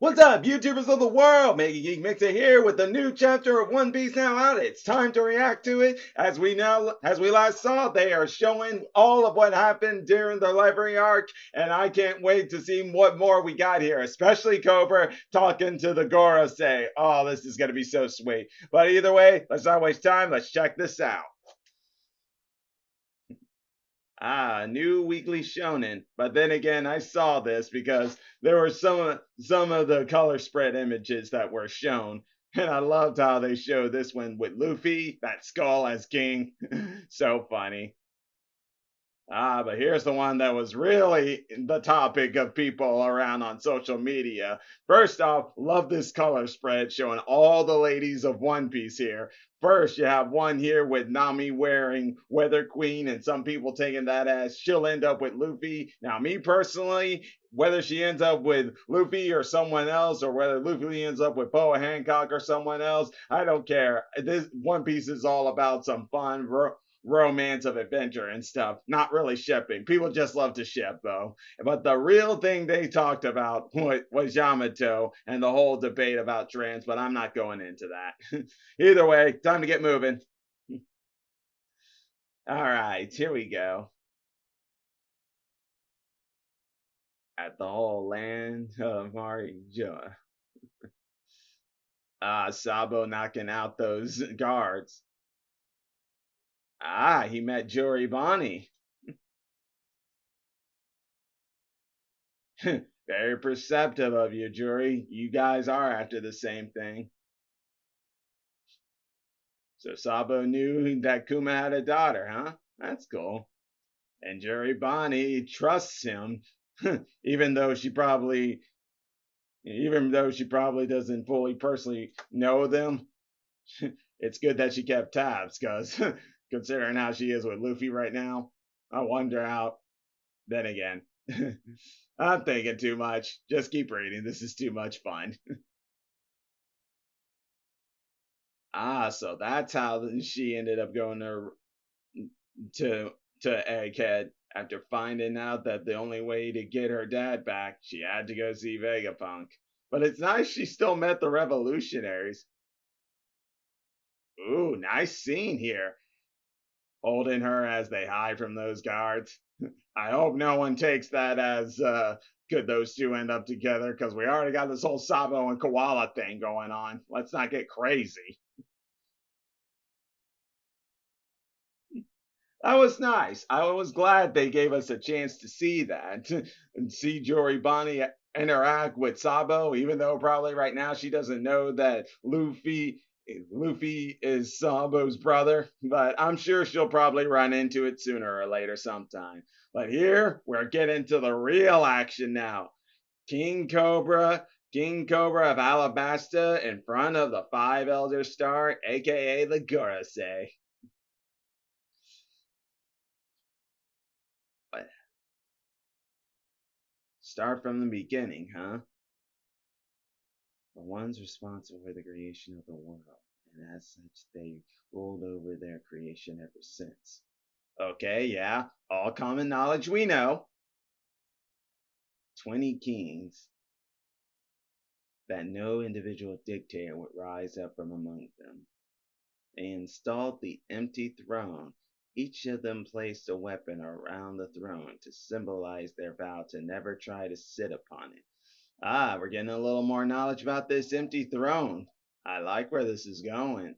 What's up, YouTubers of the world? MegaGeekMixer here with a new chapter of One Piece now out. It's time to react to it. As we last saw, they are showing all of what happened during the library arc, and I can't wait to see what more we got here, especially Cobra talking to the Gorosei. Oh, this is going to be so sweet. But either way, let's not waste time. Let's check this out. New weekly shonen. But then again, I saw this because there were some of the color spread images that were shown, and I loved how they showed this one with Luffy, that skull as king. So funny. But here's the one that was really the topic of people around on social media. First off, love this color spread showing all the ladies of One Piece here. First, you have one here with Nami wearing Weather Queen, and some people taking that as she'll end up with Luffy. Now, me personally, whether she ends up with Luffy or someone else, or whether Luffy ends up with Boa Hancock or someone else, I don't care. This One Piece is all about some fun, romance of adventure and stuff. Not really shipping. People just love to ship though. But the real thing they talked about was Yamato and the whole debate about trans, but I'm not going into that. Either way, time to get moving. All right, here we go. At the whole land of Marijoa. Sabo knocking out those guards. He met Joribani. Very perceptive of you, Jury. You guys are after the same thing. So Sabo knew that Kuma had a daughter, huh? That's cool. And Jury Bonnie trusts him, even though she probably doesn't fully personally know them. It's good that she kept tabs, cause considering how she is with Luffy right now, I wonder how. Then again, I'm thinking too much. Just keep reading. This is too much fun. So that's how she ended up going to Egghead after finding out that the only way to get her dad back, she had to go see Vegapunk. But it's nice she still met the revolutionaries. Ooh, nice scene here. Holding her as they hide from those guards. I hope no one takes that as could those two end up together, because we already got this whole Sabo and Koala thing going on. Let's not get crazy. That was nice. I was glad they gave us a chance to see that and see Jory Bonnie interact with Sabo, even though probably right now she doesn't know that Luffy is Sabo's brother, but I'm sure she'll probably run into it sooner or later sometime. But here we're getting to the real action now. King Cobra, King Cobra of Arabasta in front of the Five Elder Star, aka the Gorosei. Start from the beginning, huh? The ones responsible for the creation of the world, and as such, they ruled over their creation ever since. Okay, yeah, all common knowledge we know. 20 kings that no individual dictator would rise up from among them. They installed the empty throne. Each of them placed a weapon around the throne to symbolize their vow to never try to sit upon it. We're getting a little more knowledge about this empty throne. I like where this is going.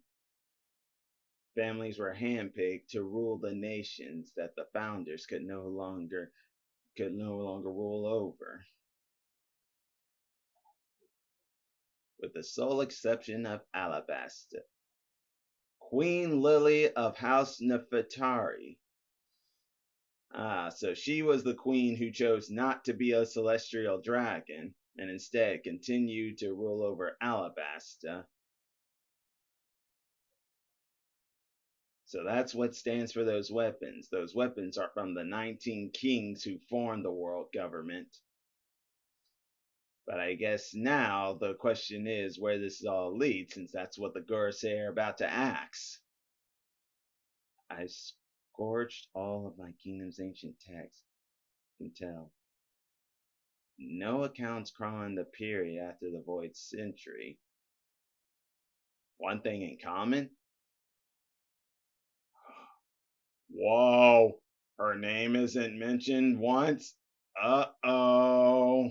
Families were handpicked to rule the nations that the founders could no longer rule over, with the sole exception of Arabasta. Queen Lily of House Nefertari. So she was the queen who chose not to be a celestial dragon and instead continued to rule over Arabasta. So that's what stands for those weapons. Those weapons are from the 19 kings who formed the world government. But I guess now the question is where this all leads, since that's what the Gorosei are about to ask. I scorched all of my kingdom's ancient texts. You can tell. No accounts chronicling the period after the Void Century. One thing in common? Whoa, her name isn't mentioned once? Uh-oh.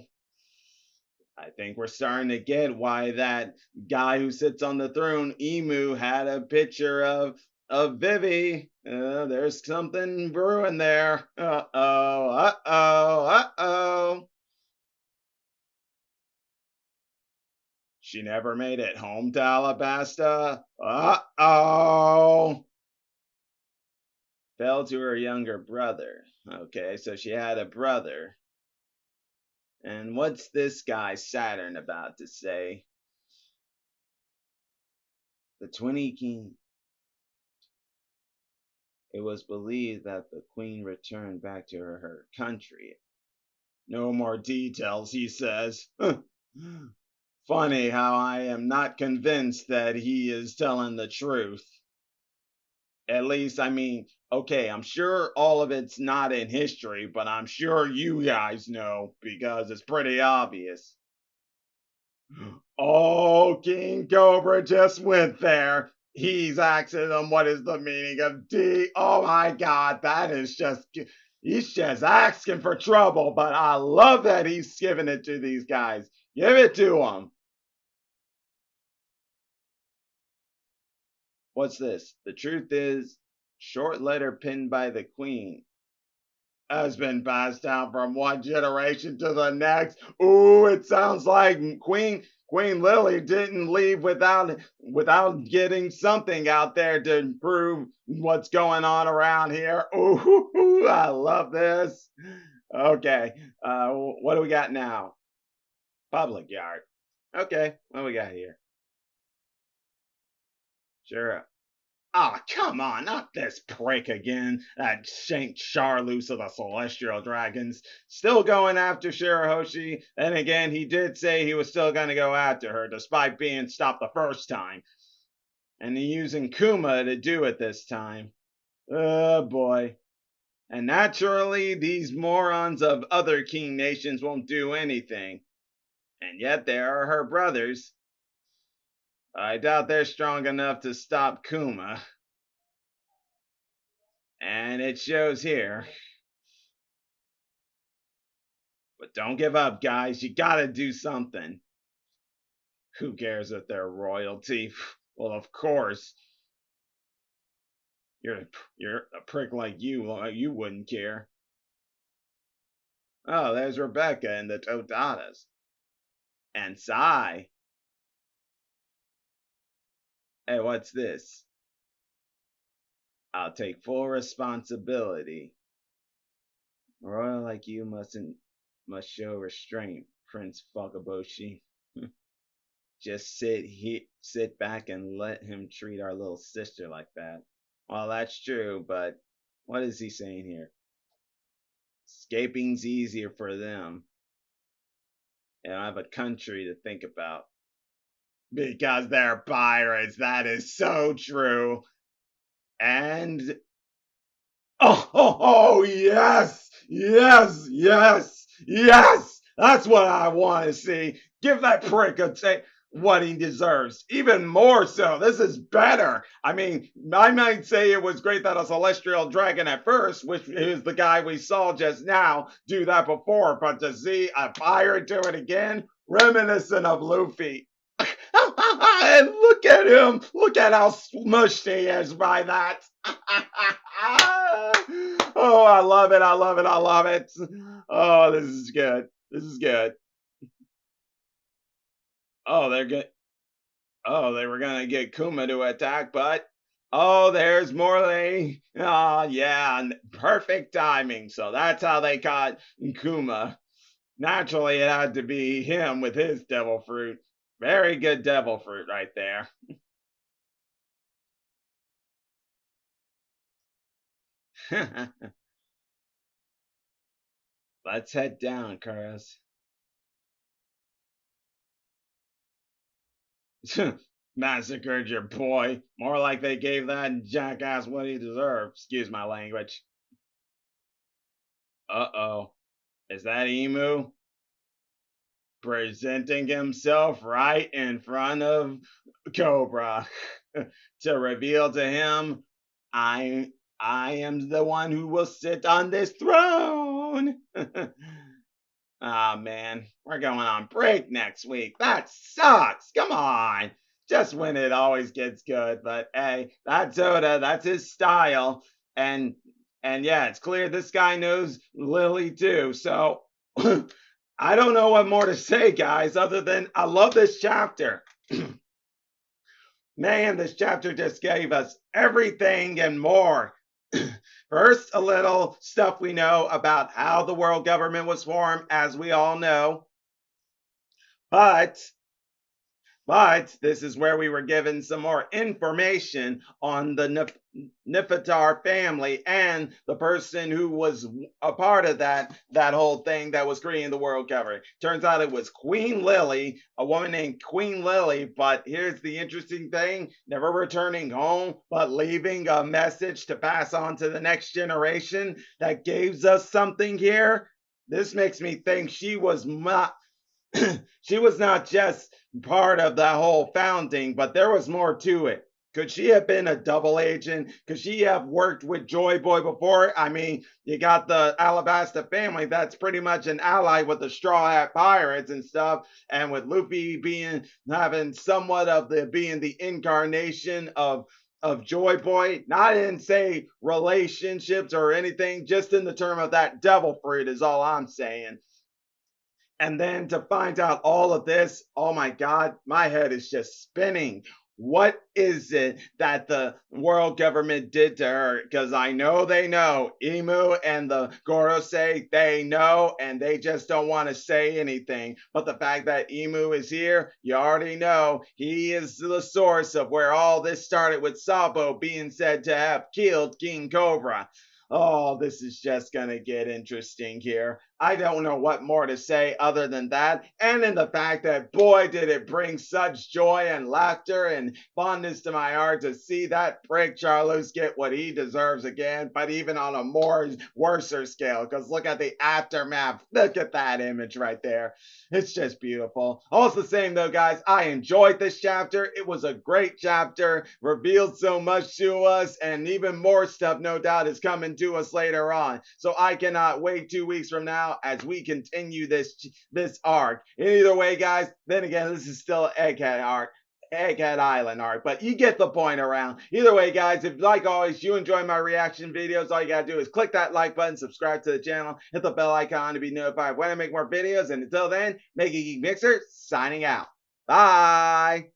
I think we're starting to get why that guy who sits on the throne, Emu, had a picture of Vivi. There's something brewing there. Uh-oh, uh-oh, uh-oh. She never made it home to Arabasta. Uh-oh. Fell to her younger brother. Okay, so she had a brother. And what's this guy Saturn about to say? The 20 King. It was believed that the queen returned back to her country. No more details, he says. Funny how I am not convinced that he is telling the truth. At least, I mean, okay, I'm sure all of it's not in history, but I'm sure you guys know because it's pretty obvious. Oh, King Cobra just went there. He's asking them what is the meaning of D. Oh my God, that is just, he's just asking for trouble, but I love that he's giving it to these guys. Give it to them. What's this? The truth is, short letter penned by the queen has been passed down from one generation to the next. Ooh, it sounds like Queen Lily didn't leave without getting something out there to prove what's going on around here. Ooh, I love this. Okay, what do we got now? Public yard. Okay, what do we got here? Sure. Oh, come on, not this prick again. That Saint Charlus of the Celestial Dragons. Still going after Shirahoshi. And again, he did say he was still going to go after her, despite being stopped the first time. And he's using Kuma to do it this time. Oh boy. And naturally, these morons of other king nations won't do anything. And yet, they are her brothers. I doubt they're strong enough to stop Kuma. And it shows here. But don't give up, guys. You gotta do something. Who cares if they're royalty? Well, of course. You're a prick like you wouldn't care. Oh, there's Rebecca and the Totatas. And Sai. Hey, what's this? I'll take full responsibility. A royal like you must show restraint, Prince Fukaboshi. Just sit back and let him treat our little sister like that. Well, that's true, but what is he saying here? Escaping's easier for them. They don't have a country to think about. Because they're pirates. That is so true. And oh, yes, yes, yes, yes. That's what I want to see. Give that prick what he deserves. Even more so. This is better. I mean, I might say it was great that a celestial dragon at first, which is the guy we saw just now, do that before, but to see a pirate do it again, reminiscent of Luffy. And look at him. Look at how smushed he is by that. Oh, I love it. I love it. I love it. Oh, this is good. This is good. Oh, they're good. Oh, they were gonna get Kuma to attack, but oh, there's Morley. Oh, yeah, perfect timing. So that's how they caught Kuma. Naturally, it had to be him with his devil fruit. Very good devil fruit right there. Let's head down, Karas. Massacred your boy. More like they gave that jackass what he deserved. Excuse my language. Uh oh. Is that Emu? presenting himself right in front of Cobra to reveal to him, I I am the one who will sit on this throne. Ah, man, we're going on break next week. That sucks. Come on. Just when it always gets good. But hey, that's Oda. That's his style. And and yeah, it's clear this guy knows Lily too. So I don't know what more to say, guys, other than I love this chapter. Man, this chapter just gave us everything and more. First, a little stuff we know about how the world government was formed, as we all know. But this is where we were given some more information on the Nifitar family and the person who was a part of that whole thing that was creating the world government. Turns out it was Queen Lily, a woman named Queen Lily. But here's the interesting thing: never returning home, but leaving a message to pass on to the next generation. That gives us something here. This makes me think she was not she was not just part of the whole founding, but there was more to it. Could she have been a double agent? Could she have worked with Joy Boy before? I mean, you got the Arabasta family that's pretty much an ally with the Straw Hat Pirates and stuff, and with Luffy being having somewhat of the being the incarnation of Joy Boy. Not in say relationships or anything, just in the term of that devil fruit is all I'm saying. And then to find out all of this, oh my God, my head is just spinning. What is it that the world government did to her? Because I know they know. Emu and the Gorosei, they know, and they just don't want to say anything. But the fact that Emu is here, you already know. He is the source of where all this started, with Sabo being said to have killed King Cobra. Oh, this is just going to get interesting here. I don't know what more to say other than that. And in the fact that, boy, did it bring such joy and laughter and fondness to my heart to see that prick Charlos get what he deserves again, but even on a more worser scale. Because look at the aftermath. Look at that image right there. It's just beautiful. All the same, though, guys, I enjoyed this chapter. It was a great chapter, revealed so much to us, and even more stuff, no doubt, is coming to us later on. So I cannot wait 2 weeks from now as we continue this arc. In either way, guys, then again, this is still Egghead arc. Egghead Island arc, but you get the point around. Either way, guys, if like always you enjoy my reaction videos, all you gotta do is click that like button, subscribe to the channel, hit the bell icon to be notified when I make more videos, and until then, MegaGeekMixer signing out. Bye!